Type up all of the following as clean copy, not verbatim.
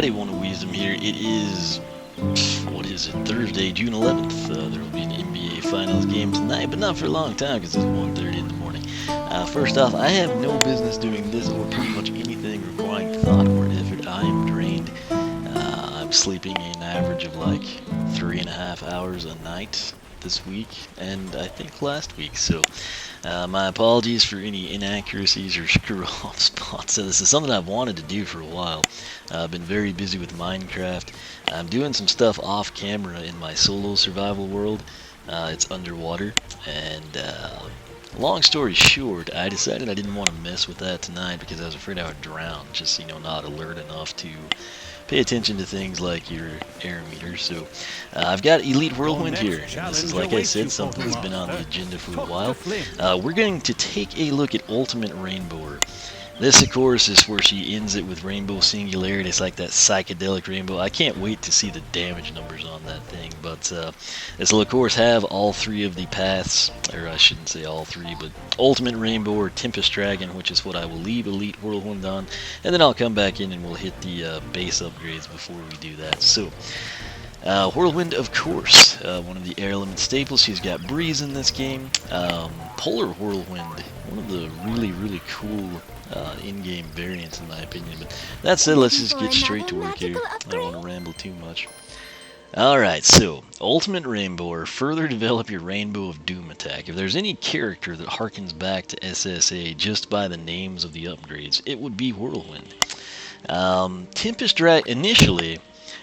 everybody, One of Wisdom here. It is, what is it, Thursday, June 11th. There will be an NBA Finals game tonight, but not for a long time because it's 1:30 in the morning. First off, I have no business doing this or pretty much anything requiring thought or effort. I am drained. I'm sleeping an average of like 3.5 hours a night this week, and I think last week, so my apologies for any inaccuracies or screw-off spots. So this is something I've wanted to do for a while. I've been very busy with Minecraft. I'm doing some stuff off camera in my solo survival world. It's underwater, and long story short, I decided I didn't want to mess with that tonight because I was afraid I would drown, just, not alert enough to pay attention to things like your air meter. So I've got Elite Whirlwind here, and this is, like I said, something that's been on the agenda for a while. We're going to take a look at Ultimate Rainbower. This, of course, is where she ends it with Rainbow Singularity. It's like that psychedelic rainbow. I can't wait to see the damage numbers on that thing. But this will, of course, have all three of the paths, or I shouldn't say all three, but Ultimate Rainbow or Tempest Dragon, which is what I will leave Elite Whirlwind on. And then I'll come back in and we'll hit the base upgrades before we do that. So, Whirlwind, of course, one of the air element staples. She's got Breeze in this game. Polar Whirlwind, one of the really cool in-game variants, in my opinion. But that said, let's just get straight to work here. I don't want to ramble too much. Alright, so, Ultimate Rainbower, further develop your Rainbow of Doom attack. If there's any character that harkens back to SSA just by the names of the upgrades, it would be Whirlwind. Tempest Dragon, initially,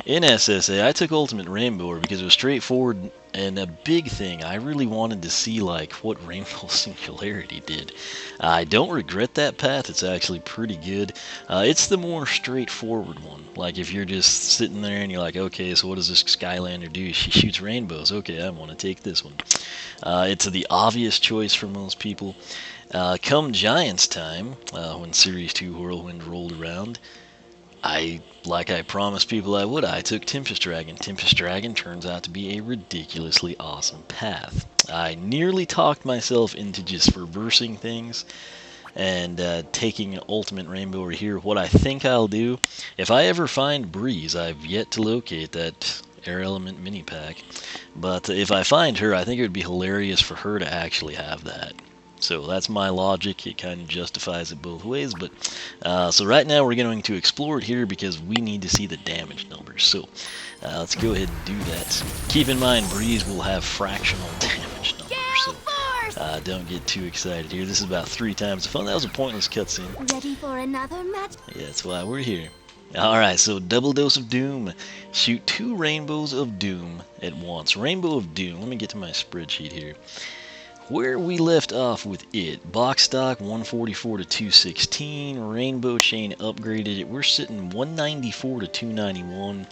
in SSA, I took Ultimate Rainbower because it was straightforward and a big thing. I really wanted to see like what Rainbow Singularity did. I don't regret that path. It's actually pretty good. It's the more straightforward one. Like if you're just sitting there and you're like, okay, so what does this Skylander do? She shoots rainbows. Okay, I want to take this one. It's the obvious choice for most people. Come Giants time, when Series 2 Whirlwind rolled around, like I promised people I would, I took Tempest Dragon. Tempest Dragon turns out to be a ridiculously awesome path. I nearly talked myself into just reversing things and taking an Ultimate Rainbower here. What I think I'll do, if I ever find Breeze, I've yet to locate that Air Element mini pack, but if I find her, I think it would be hilarious for her to actually have that. So that's my logic. It kind of justifies it both ways. But so right now we're going to explore it here because we need to see the damage numbers. So let's go ahead and do that. Keep in mind, Breeze will have fractional damage numbers. So don't get too excited here. This is about 3 times the fun. That was a pointless cutscene. Ready for another match? Yeah, that's why we're here. Alright, so double dose of Doom. Shoot 2 Rainbows of Doom at once. Rainbow of Doom. Let me get to my spreadsheet here. Where we left off with it, box stock 144 to 216, rainbow chain upgraded it. We're sitting 194 to 291.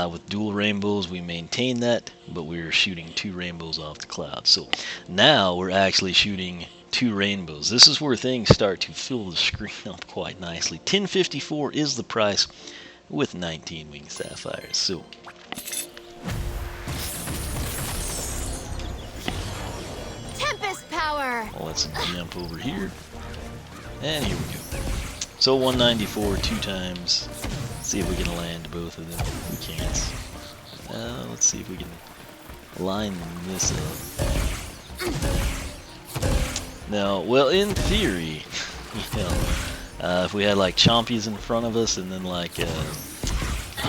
With dual rainbows, we maintain that, but we're shooting 2 rainbows off the cloud. So now we're actually shooting 2 rainbows. This is where things start to fill the screen up quite nicely. 1054 is the price with 19 wing sapphires. So Power. well, let's jump over here, and here we go. So 194 2 times. See if we can land both of them. We can't. Let's see if we can line this up. Now, well, in theory, if we had like Chompies in front of us and then like I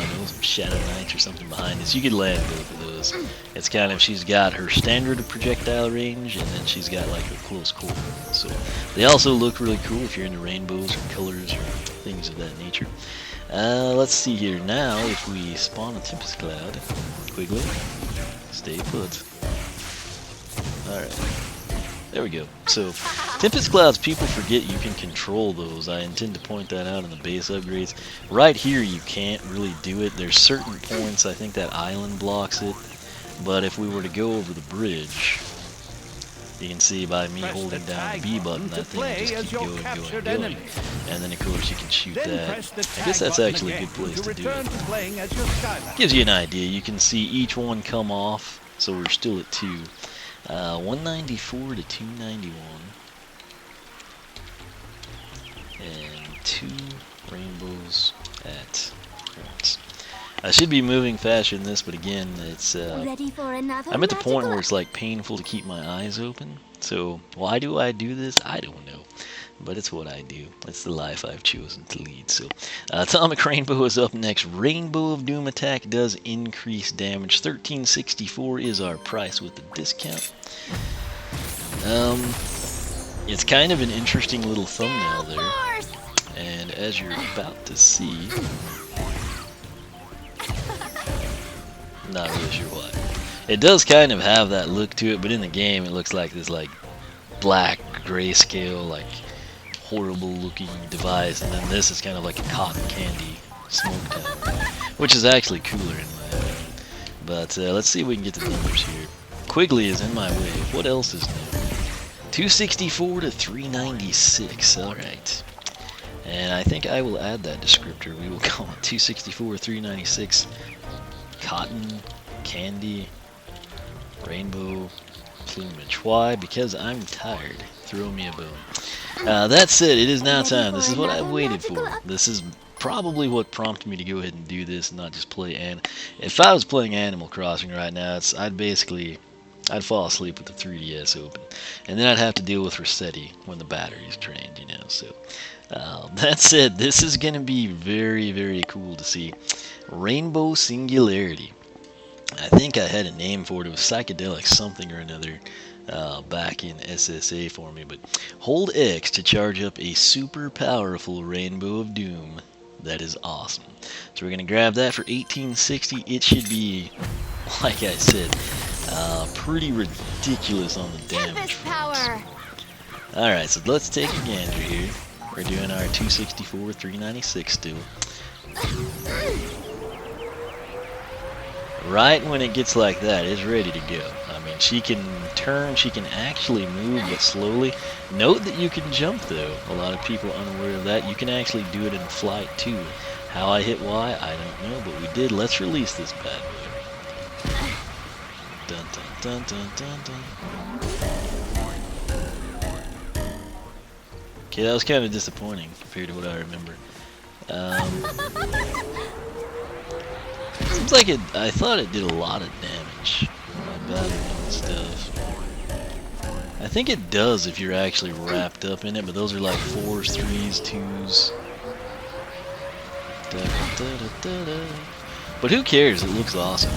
don't know, some Shadow Knights or something behind us, you could land both of those. It's kind of, she's got her standard projectile range, and then she's got like her close quarter. So they also look really cool if you're into rainbows or colors or things of that nature. Let's see here now. If we spawn a Tempest Cloud, quickly, stay put. Alright. There we go. So, Tempest Clouds, people forget you can control those. I intend to point that out in the base upgrades. Right here, you can't really do it. There's certain points, I think that island blocks it. But if we were to go over the bridge, you can see by me holding down the B button, that thing will just keep going. And then, of course, you can shoot that. I guess that's actually a good place to do it. Gives you an idea. You can see each one come off, so we're still at 2. 194 to 291, and 2 rainbows at points. I should be moving faster than this, but again, it's Ready for another I'm at the point magical- where it's like painful to keep my eyes open. So why do I do this? I don't know. But it's what I do. It's the life I've chosen to lead. So, Atomic Rainbow is up next. Rainbow of Doom attack does increase damage. 1364 is our price with the discount. It's kind of an interesting little thumbnail there. And as you're about to see, not really sure why. It does kind of have that look to it, but in the game it looks like this like black grayscale, like horrible looking device, and then this is kind of like a cotton candy smoke tower, which is actually cooler in my opinion. But let's see if we can get the numbers here. Quigley is in my way. What else is new? 264 to 396. Alright. And I think I will add that descriptor. We will call it 264 396 cotton candy rainbow plumage. Why? Because I'm tired. Throw me a bone. That said, it is now time. This is what I waited for. This is probably what prompted me to go ahead and do this, and not just play. And if I was playing Animal Crossing right now, I'd fall asleep with the 3DS open, and then I'd have to deal with Rossetti when the battery's drained, you know. So that said, this is gonna be very, very cool to see. Rainbow Singularity. I think I had a name for it. It was psychedelic something or another back in SSA for me. But hold X to charge up a super powerful Rainbow of Doom. That is awesome. So we're going to grab that for 1860. It should be, like I said, pretty ridiculous on the damage front. Alright, so let's take a gander here. We're doing our 264, 396 still. Right when it gets like that, it's ready to go. I mean, she can turn, she can actually move, but slowly. Note that you can jump, though. A lot of people are unaware of that. You can actually do it in flight, too. How I hit Y, I don't know, but we did. Let's release this bad boy. Dun dun dun dun dun dun. Okay, that was kind of disappointing compared to what I remember. Seems like I thought it did a lot of damage. My battery and stuff. I think it does if you're actually wrapped up in it, but those are like 4s, 3s, 2s. Da, da, da, da, da. But who cares? It looks awesome.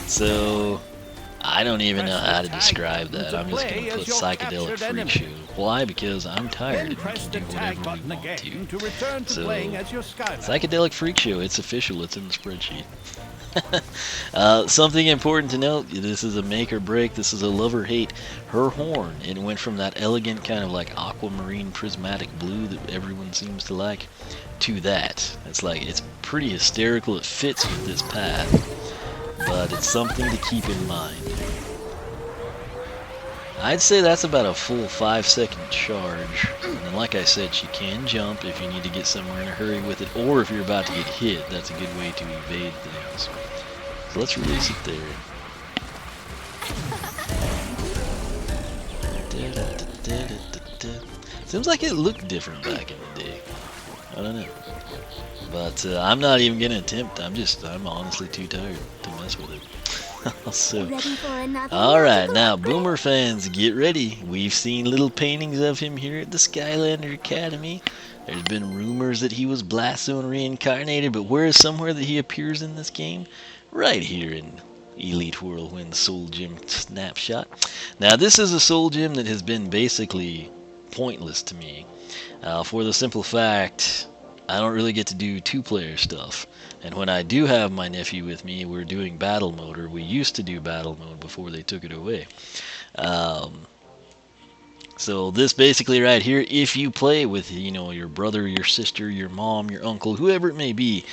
So, I don't even know how to describe that. I'm just going to put Psychedelic Freak Show. Why? Because I'm tired and we can do whatever we want to. So, Psychedelic Freak Show, it's official, it's in the spreadsheet. Something important to note, this is a make or break, this is a love or hate. Her horn, it went from that elegant kind of like aquamarine prismatic blue that everyone seems to like, to that. It's like, it's pretty hysterical, it fits with this path, but it's something to keep in mind. I'd say that's about a full 5-second charge, and then like I said, she can jump if you need to get somewhere in a hurry with it, or if you're about to get hit, that's a good way to evade things. So let's release it there. Seems like it looked different back in the day. I don't know. But I'm not even going to attempt. I'm honestly too tired to mess with it. So, alright, now Boomer fans, get ready. We've seen little paintings of him here at the Skylander Academy. There's been rumors that he was Blastone reincarnated, but where is somewhere that he appears in this game? Right here in Elite Whirlwind Soul Gem Snapshot. Now this is a Soul Gem that has been basically pointless to me. For the simple fact, I don't really get to do two-player stuff. And when I do have my nephew with me, we're doing battle mode, or we used to do battle mode before they took it away. So this basically right here, if you play with, you know, your brother, your sister, your mom, your uncle, whoever it may be,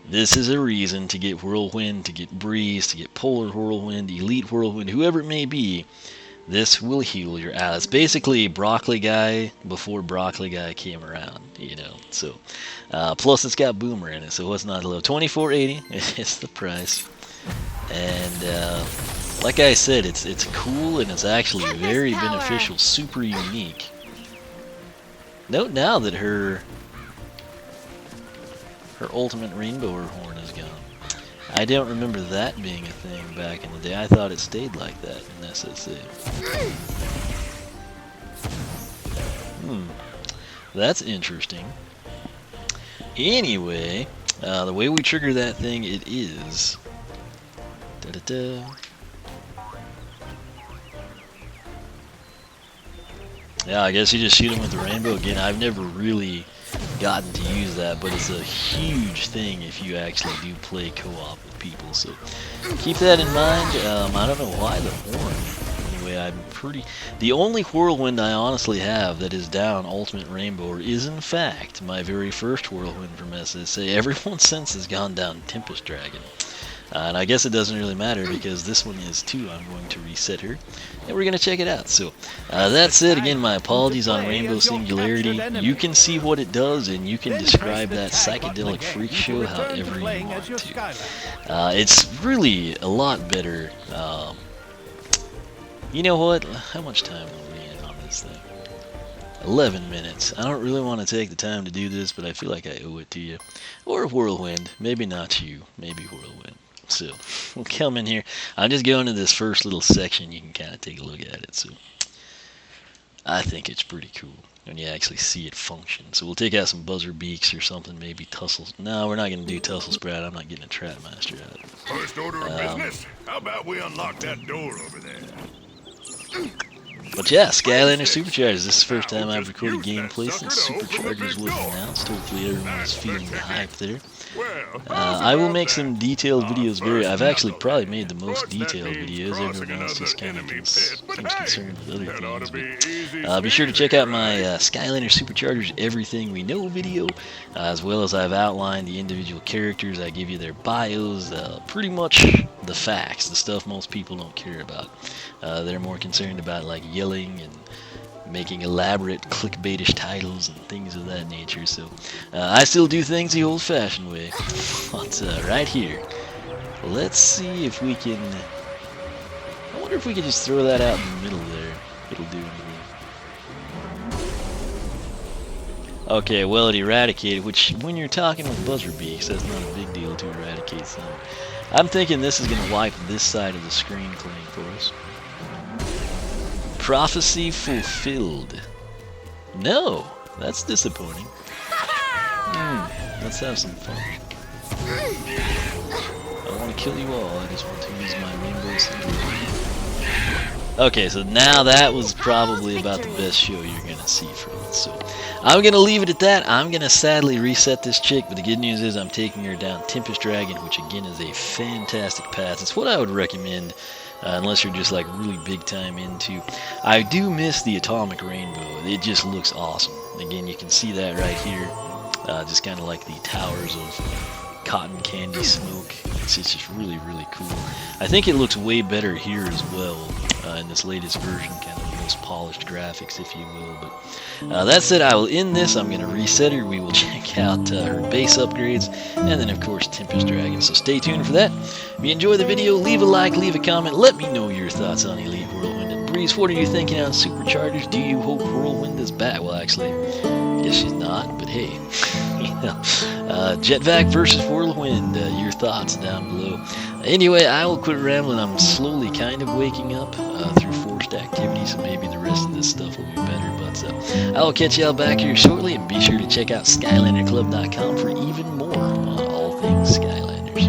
this is a reason to get Whirlwind, to get Breeze, to get Polar Whirlwind, Elite Whirlwind, whoever it may be. This will heal your ass. Basically, Broccoli Guy before Broccoli Guy came around, you know. So, plus it's got Boomer in it, so what's not low? $24.80 is the price. And like I said, it's cool and it's actually very beneficial, super unique. Note now that her Her ultimate rainbow horn is gone. I don't remember that being a thing back in the day. I thought it stayed like that in SSA. That's interesting. Anyway, the way we trigger that thing, it is... Yeah, I guess you just shoot him with the rainbow again. I've never really gotten to use that, but it's a huge thing if you actually do play co-op with people, so keep that in mind. I don't know why the horn. Anyway, the only Whirlwind I honestly have that is down Ultimate Rainbow is in fact my very first Whirlwind from SSA. Everyone since has gone down Tempest Dragon. And I guess it doesn't really matter because this one is too. I'm going to reset her, and we're going to check it out. So, that's it. Again, my apologies on Rainbow Singularity. You can see what it does, and you can describe that psychedelic freak show however you want to. It's really a lot better. You know what? How much time are we in on this thing? 11 minutes. I don't really want to take the time to do this, but I feel like I owe it to you. Or Whirlwind. Maybe not you. Maybe Whirlwind. So, we'll come in here. I'm just going to this first little section. You can kind of take a look at it. So, I think it's pretty cool when you actually see it function. So, we'll take out some buzzer beaks or something. Maybe tussles. No, we're not going to do tussle sprout. I'm not getting a trap master out of it. First order of business? How about we unlock that door over there? But yeah, Skylander Superchargers. This is the first time I've recorded gameplay since Superchargers was announced. Hopefully everyone is feeling the hype there. I will make some detailed videos. I've actually probably made the most detailed videos. Everyone else just kind of seems concerned with other things. But be sure to check out my Skylander Superchargers Everything We Know video, as well as I've outlined the individual characters. I give you their bios, pretty much the facts, the stuff most people don't care about. They're more concerned about like yelling and making elaborate clickbaitish titles and things of that nature. So I still do things the old-fashioned way. But right here, let's see if we can. I wonder if we could just throw that out in the middle there. It'll do anything. Okay, well, it eradicated, which when you're talking with buzzer beaks, that's not a big deal to eradicate some. I'm thinking this is going to wipe this side of the screen clean for us. Prophecy fulfilled. No, that's disappointing. Let's have some fun. I don't want to kill you all, I just want to use my rainbow Singularity. Okay, so now that was probably about the best show you're going to see from it. So I'm going to leave it at that. I'm going to sadly reset this chick, but the good news is I'm taking her down Tempest Dragon, which again is a fantastic path. It's what I would recommend. Unless you're just like really big time into. I do miss the atomic rainbow. It just looks awesome. Again, you can see that right here. Just kind of like the towers of cotton candy smoke. It's just really, really cool. I think it looks way better here as well in this latest version, kind of the most polished graphics, if you will. But that said, I will end this. I'm going to reset her. We will check out her base upgrades, and then of course Tempest Dragon. So stay tuned for that. If you enjoy the video, leave a like, leave a comment. Let me know your thoughts on Elite Whirlwind and Breeze. What are you thinking on Superchargers? Do you hope Whirlwind is back? Well, actually, I guess she's not, but hey. Jetvac versus Whirlwind, your thoughts down below. Anyway, I will quit rambling. I'm slowly kind of waking up through forced activity, so maybe the rest of this stuff will be better. But I will catch y'all back here shortly, and be sure to check out SkylanderClub.com for even more on all things Skylanders.